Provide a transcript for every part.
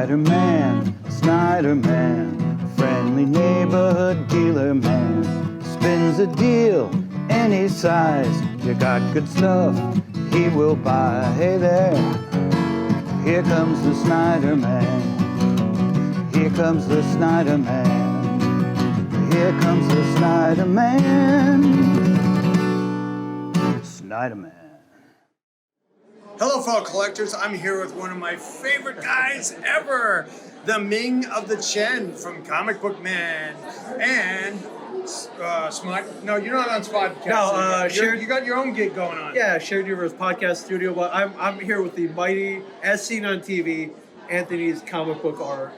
Snyder Man, friendly neighborhood dealer man. Spins a deal any size. You got good stuff, he will buy. Hey there, here comes the Snyder Man. Here comes the Snyder Man. Here comes the Snyder Man. Snyder Man. Hello, fellow collectors. I'm here with one of my favorite guys ever, the Ming of the Chen from Comic Book Man and Smart. No, you're not on Spotcast. No, you got your own gig going on. Yeah, Shared Universe Podcast Studio. But I'm here with the mighty, as seen on TV, Anthony's comic book art.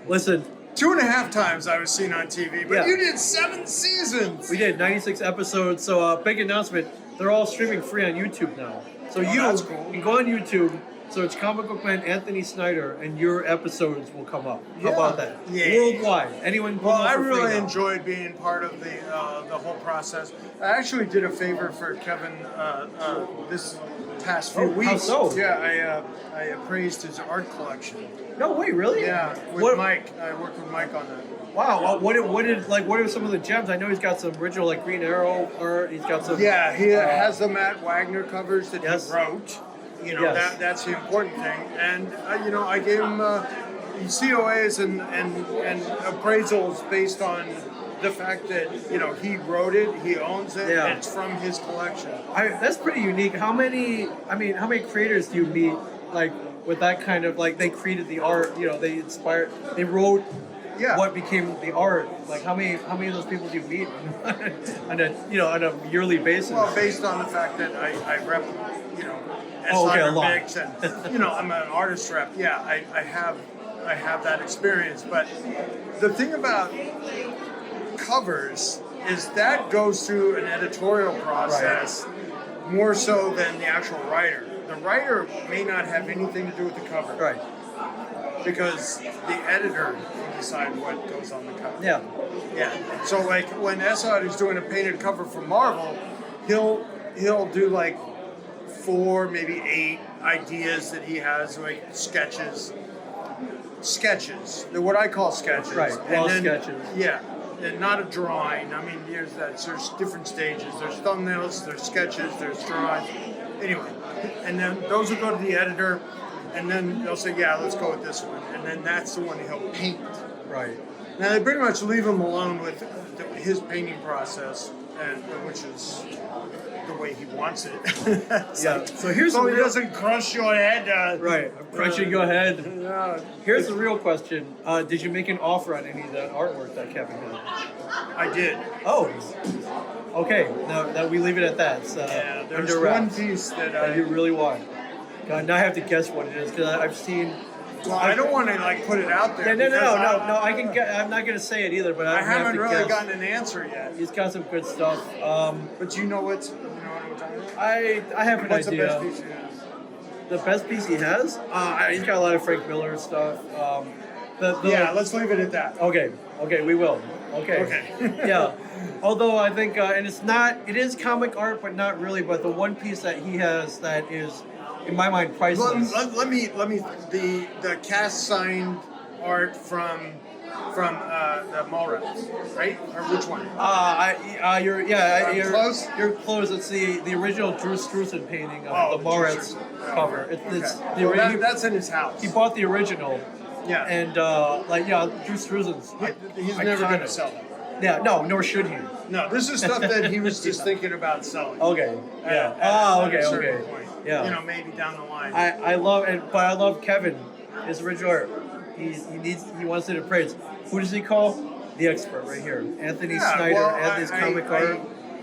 Listen. 2.5 times I was seen on TV, but Yeah. you did 7 seasons. We did 96 episodes. So big announcement. They're all streaming free on YouTube now. So that's cool. You can go on YouTube, search Comic Book Man Anthony Snyder, and your episodes will come up. How about that? Yeah. Worldwide. Anyone can Well, go I for free really now. enjoyed being part of the whole process. I actually did a favor for Kevin this past few Oh, weeks. how so? Yeah, I appraised his art collection. No way, really? Yeah, with What- Mike. I worked with Mike on that. Wow. What are some of the gems? I know he's got some original like Green Arrow art. He's got some. Yeah, he has the Matt Wagner covers that Yes. he wrote. You know, Yes. that's the important thing. And I gave him COAs and appraisals based on the fact that he wrote it, he owns it, Yeah. and it's from his collection. That's pretty unique. How many creators do you meet like with that kind of like they created the art? They wrote Yeah. what became the art. Like how many of those people do you meet on a yearly basis? Well, based on the fact that I rep, Oh, okay, a SR lot. Mix and I'm an artist rep. Yeah, I have that experience. But the thing about covers is that goes through an editorial process more so than the actual writer. The writer may not have anything to do with the cover. Right. Because the editor will decide what goes on the cover. Yeah. Yeah. So like when Esad is doing a painted cover for Marvel, he'll do like 4, maybe 8 ideas that he has, like sketches. They're what I call sketches. Right. Raw sketches. Yeah. And not a drawing. I mean, there's different stages. There's thumbnails, there's sketches, there's drawings. Anyway. And then those will go to the editor. And then they'll say, yeah, let's go with this one. And then that's the one he'll paint. Right. Now, they pretty much leave him alone with his painting process, which is the way he wants it. Yeah. So here's so the he real, doesn't crush your head. right. I'm crushing your head. Yeah. Here's the real question. Did you make an offer on any of that artwork that Kevin had? I did. Oh. Okay. Now we leave it at that. It's, Yeah, there's under one wraps. piece that that you really want. God, now I have to guess what it is because I've seen. Well, I don't want to like put it out there. Yeah, no. because I can get. I'm not gonna say it either, but I I'm gonna have haven't to really guess. gotten an answer yet. He's got some good stuff. But you know what I'm talking about? I have an What's the idea. best piece you have? The best piece he has? He's got a lot of Frank Miller stuff. Yeah, let's leave it at that. Okay, we will. Okay. Okay. Yeah. Although I think, and it is comic art, but not really. But the one piece that he has that is, in my mind, priceless. Let me the cast signed art from the Mallrats, right? Or which one? You're close? You're close. It's the original Drew Struzan painting of the Drew Mallrats Struzan. cover. It's Okay. Well, that's in his house. he bought the original. Yeah. And Drew Struzan's. He's never going to iconic. sell it. Yeah, no, nor should he. No, this is stuff that he was just thinking about selling. Okay. Yeah. At a certain Okay. point. Yeah. Maybe down the line. I love Kevin, his original art. He wants it appraised. Who does he call? The expert right here, Anthony Snyder, Anthony's comic art.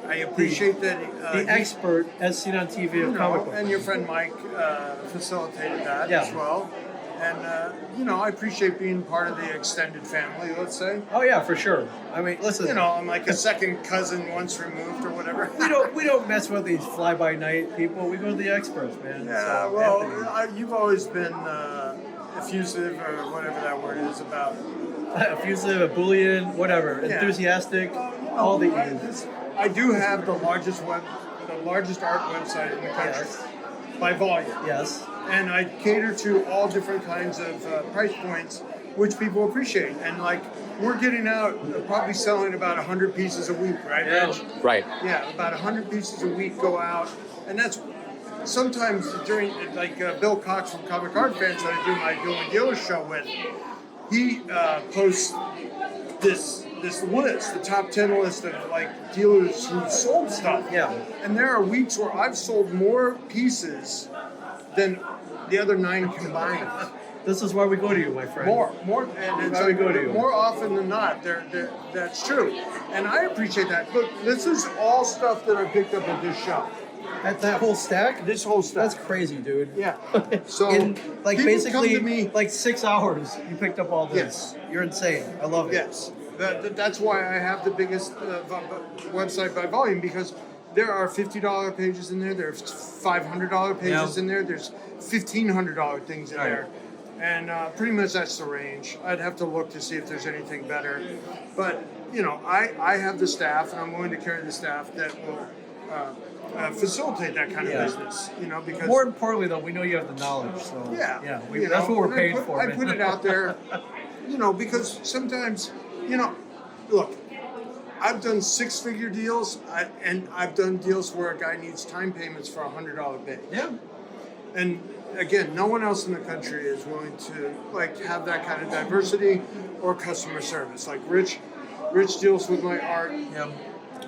I appreciate that. The expert, as seen on TV of comic book. And your friend Mike facilitated that Yeah. as well. And I appreciate being part of the extended family. Let's say. Oh yeah, for sure. I mean, listen. I'm like a second cousin once removed or whatever. we don't mess with these fly by night people. We go to the experts, man. Yeah, So, well, Anthony. you've always been effusive or whatever that word is about. Effusive, ebullient, whatever, Yeah. enthusiastic, all the E's. I do have the largest art website in the country Yes. by volume. Yes. and I cater to all different kinds of price points, which people appreciate. And like we're getting out, probably selling about 100 pieces a week, right, Rich? Right. Yeah, about 100 pieces a week go out, and that's sometimes during like Bill Cox from Comic Art Fans that I do my Dueling Dealers show with. He posts this list, the top 10 list of like dealers who sold stuff. Yeah. And there are weeks where I've sold more pieces than the other 9 combined. This is why we go to you, my friend. More, and it's Why we go to you. more often than not. That's true, and I appreciate that. Look, this is all stuff that I picked up at this shop. At that whole stack? This whole stuff. That's crazy, dude. Yeah. So In like people basically come to me, like 6 hours, you picked up all this. Yes. You're insane. I love it. yes. That's why I have the biggest website by volume, because there are $50 pages in there. There's $500 pages in there. There's $1,500 things in Right. there. And pretty much that's the range. I'd have to look to see if there's anything better. But, you know, I have the staff, and I'm willing to carry the staff that will facilitate that kind of business, you know, because... More importantly, though, we know you have the knowledge. So Yeah. we, that's what we're paid for. I man. put it out there, you know, because sometimes, you know, look, I've done 6-figure deals, and I've done deals where a guy needs time payments for $100 pay. Yeah. And again, no one else in the country is willing to like have that kind of diversity or customer service. Like Rich deals with my art, Yeah.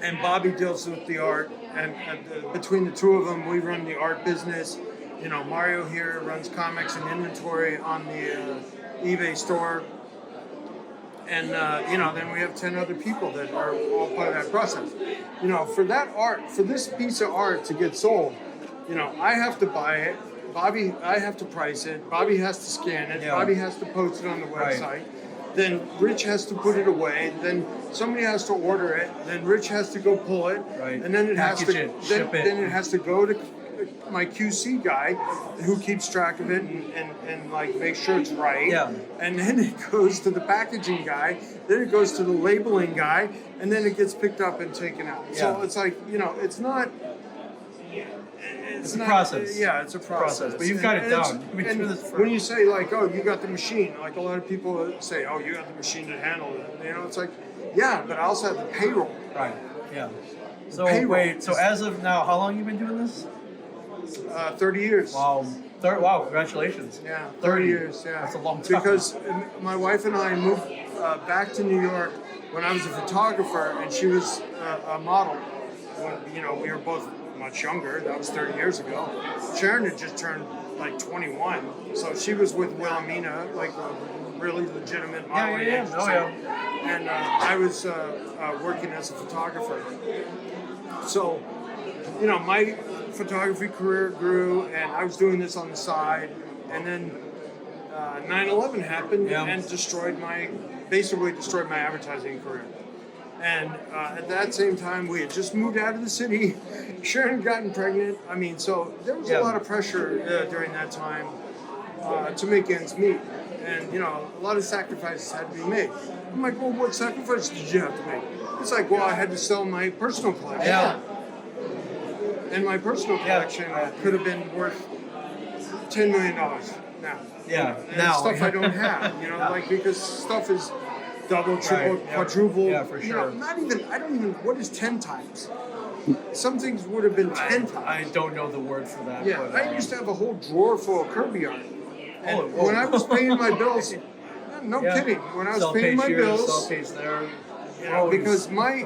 and Bobby deals with the art, and between the two of them, we run the art business. You know, Mario here runs comics and inventory on the eBay store, and you know, then we have 10 other people that are all part of that process. You know, for that art, for this piece of art to get sold, you know, I have to buy it. Bobby, I have to price it. Bobby has to scan it. Yeah. Bobby has to post it on the website. Right. Then Rich has to put it away. Then somebody has to order it. Then Rich has to go pull it. Right. And then it has Package to it, ship it. Then it has to go to my QC guy, who keeps track of it and like make sure it's right. Yeah. And then it goes to the packaging guy. Then it goes to the labeling guy, and then it gets picked up and taken out. Yeah. So it's like, you know, it's not. It's a process. Yeah, it's a process. But you've got it down. it's- You've been and through this for- when you say like, oh, you got the machine, like a lot of people say, oh, you got the machine to handle it. You know, it's like, yeah, but I also have the payroll. Right. Yeah. So Payroll wait. So is- as of now, how long you been doing this? 30 years. Wow. Wow. Congratulations. Yeah, 30 30 years. Yeah, That's a long time. Because my wife and I moved back to New York when I was a photographer, and she was a model. When, you know, we were both much younger. That was 30 years ago. Sharon had just turned like 21, so she was with Wilhelmina, like a really legitimate modeling agency. Oh, yeah. And I was working as a photographer. So, you know, my photography career grew, and I was doing this on the side, and then 9/11 happened and basically destroyed my advertising career. And at that same time, we had just moved out of the city. Sharon had gotten pregnant. I mean, so there was a lot of pressure during that time to make ends meet. And, you know, a lot of sacrifices had to be made. I'm like, well, what sacrifices did you have to make? It's like, well, I had to sell my personal collection. Yeah. And my personal collection could have been worth $10 million now. Yeah. And Now. stuff I don't have, you know, like, because stuff is double, triple, Right, yeah. quadruple. Yeah, for You know, sure. I don't even, what is 10 times? Some things would have been 10 times. I don't know the word for that. Yeah, but, I used to have a whole drawer full of Kirby art. And whoa. when I was paying my bills, no kidding, when I was Sell paying page my here, bills, sell page there. you know, because my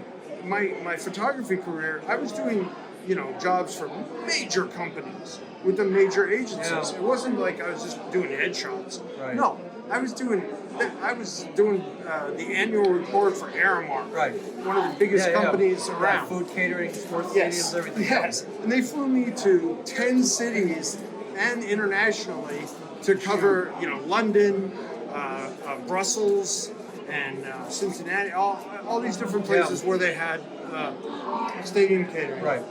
photography career, I was doing, you know, jobs for major companies with the major agencies. Yeah. It wasn't like I was just doing headshots. Right. No, I was doing the annual report for Aramark, Right. one of the biggest companies Yeah, around. food catering, sports Yes, stadiums, everything. yes. And they flew me to 10 cities and internationally to cover, you know, London, Brussels, and Cincinnati, all these different places where they had stadium catering. Right.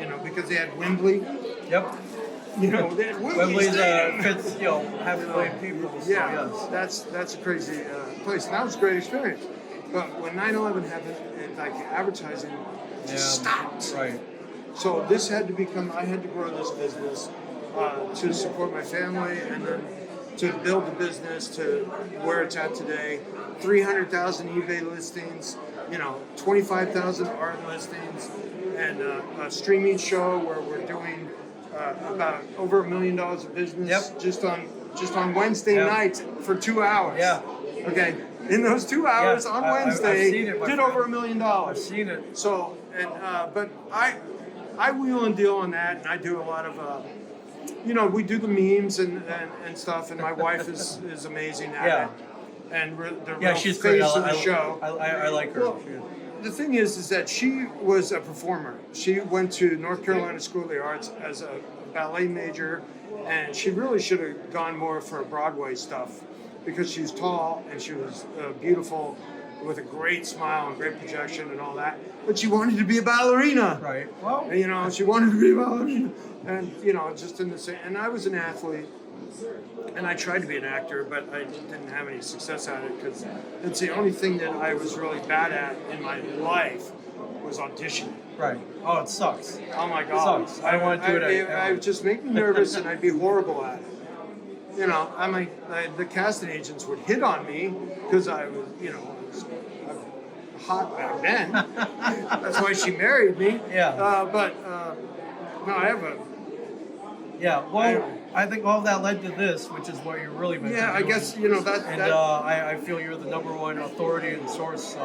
You know, because they had Wembley. Yep. You know, they had Wembley Wembley's Stadium. fits, you know, half a million people. So Yeah, yes. that's a crazy place. And that was a great experience. But when 9/11 happened, like advertising just stopped. Right. So this had to become, I had to grow this business. to support my family, and then to build the business to where it's at today. 300,000 eBay listings, 25,000 art listings, and a streaming show where we're doing about over $1 million of business just on Wednesday nights for 2 hours. Yeah. Okay. In those 2 hours on Wednesday, I've seen it, did over $1 million. I've seen it. So, and but I wheel and deal on that, and I do a lot of, we do the memes and stuff, and my wife is amazing at it. And the real she's face great. of the show. I like her. Well, the thing is that she was a performer. She went to North Carolina School of the Arts as a ballet major, and she really should have gone more for Broadway stuff because she was tall and she was beautiful with a great smile and great projection and all that. But she wanted to be a ballerina. Right. Well, And, she wanted to be a ballerina. And, just in the same. And I was an athlete. And I tried to be an actor, but I didn't have any success at it because it's the only thing that I was really bad at in my life was auditioning. Right. Oh, it sucks. Oh my God. It sucks. I want to do it. I would just make me nervous and I'd be horrible at it. The casting agents would hit on me because I was, hot back then. That's why she married me. Yeah. No, I have a. Yeah. Well, I think all of that led to this, which is what you're really meant to do. Yeah, I guess that. And I feel you're the number one authority and source.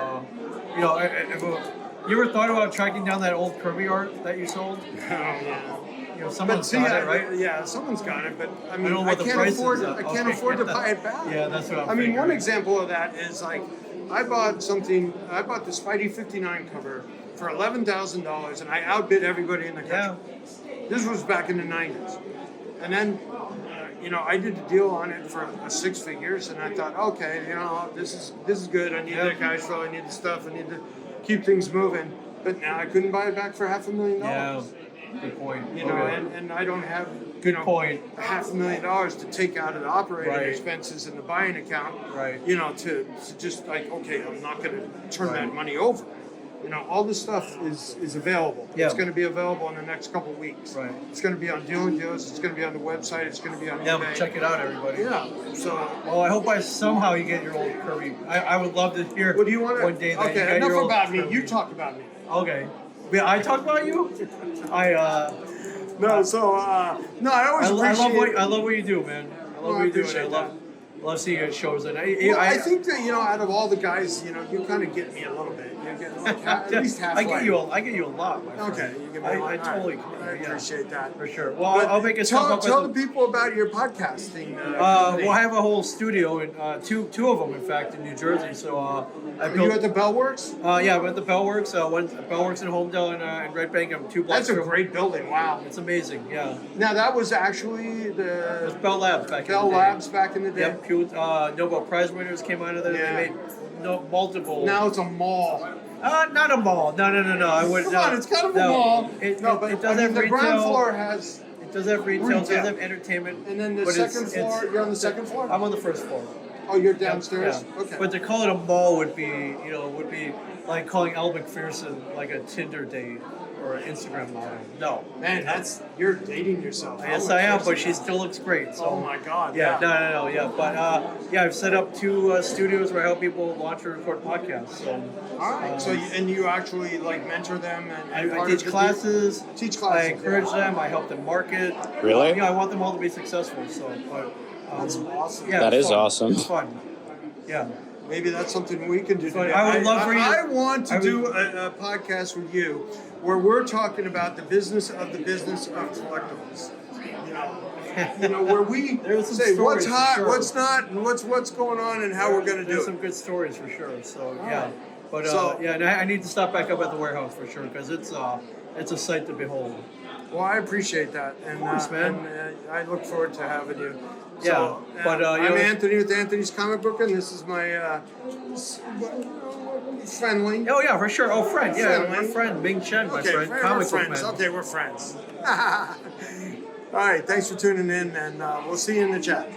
You ever thought about tracking down that old Kirby art that you sold? Oh yeah. Someone's got it, right? Yeah, someone's got it, but I mean, don't know what the price is. I can't afford to buy it back. Yeah, that's what I'm I mean, one figuring. example of that is like, I bought the Spidey 59 cover for $11,000, and I outbid everybody in the country. Yeah. This was back in the 90s. And then, I did a deal on it for 6 figures, and I thought, okay, this is good. I need that cash flow. I need the stuff. I need to keep things moving. But now I couldn't buy it back for $500,000. Yeah. Good point. And I don't have point. $500,000 to take out of the operating Right. expenses in the buying account. Right. To just like, okay, I'm not going to turn that money over. All this stuff is available. Yeah. It's going to be available in the next couple of weeks. Right. It's going to be on Deal and Deals. It's going to be on the website. It's going to be on eBay. Check it out, everybody. Yeah. So. Well, I hope somehow you get your old Kirby. I would love to hear. What do you want to? One day that you Okay. got Enough your old about me. Kirby. You talk about me. Okay. Yeah, I talk about you. No. So. No. I always appreciate. I love what you do, man. I love what you do, and I love seeing it shows. And I think that out of all the guys, you kind of get me a little bit. You get like at least halfway. I get you a lot. My friend. Okay, you give me a lot. I totally. I appreciate that for sure. Well, I'll make it. Tell the people about your podcasting. Well, I have a whole studio, and two of them, in fact, in New Jersey. So I built. Are you at the Bellworks? Yeah, I'm at the Bellworks. Bellworks in Homedale and Red Bank. I'm 2 blocks. That's a great building. Wow. It's amazing. Yeah. Now that was actually It was Bell Labs back in the day. Bell Labs back in the day. Yep. Nobel Prize winners came out of there. Yeah. They made multiple. Now it's a mall. Not a mall. No. I wouldn't. Come on, it's kind of a mall. It does have the retail. ground floor has. It does have retail. It does have entertainment. And then the second floor. You're on the second floor. I'm on the first floor. Oh, you're downstairs. Yeah. Okay. But to call it a mall would be like calling Elle McPherson like a Tinder date or an Instagram model. No. Man, you're dating yourself. Yes, I am, but she still looks great. So. Oh my God. Yeah. No. Yeah, but I've set up 2 studios where I help people launch or record podcasts. So. All right. So you actually like mentor them and I teach classes. Teach classes. I encourage them. I help them market. Really? I want them all to be successful. So, but that's awesome. Yeah, that is fun. awesome. It's fun. Yeah. Maybe that's something we can do today. I would love for you. I want to do a podcast with you where we're talking about the business of collectibles. Where we say what's hot, sure. what's not, and what's going on, and how we're going to do There's it. some good stories for sure. So yeah, right. but and I need to stop back up at the warehouse for sure because it's a sight to behold. Well, I appreciate that, and, of course, man. And I look forward to having you. Yeah, So, but I'm Anthony with Anthony's Comic Book, and this is my friendly. Oh yeah, for sure. Oh, friend. Yeah, Friendly. my friend Ming Chen, my Okay, friend, we're comic book friends. man. Okay, we're friends. All right, thanks for tuning in, and we'll see you in the chat.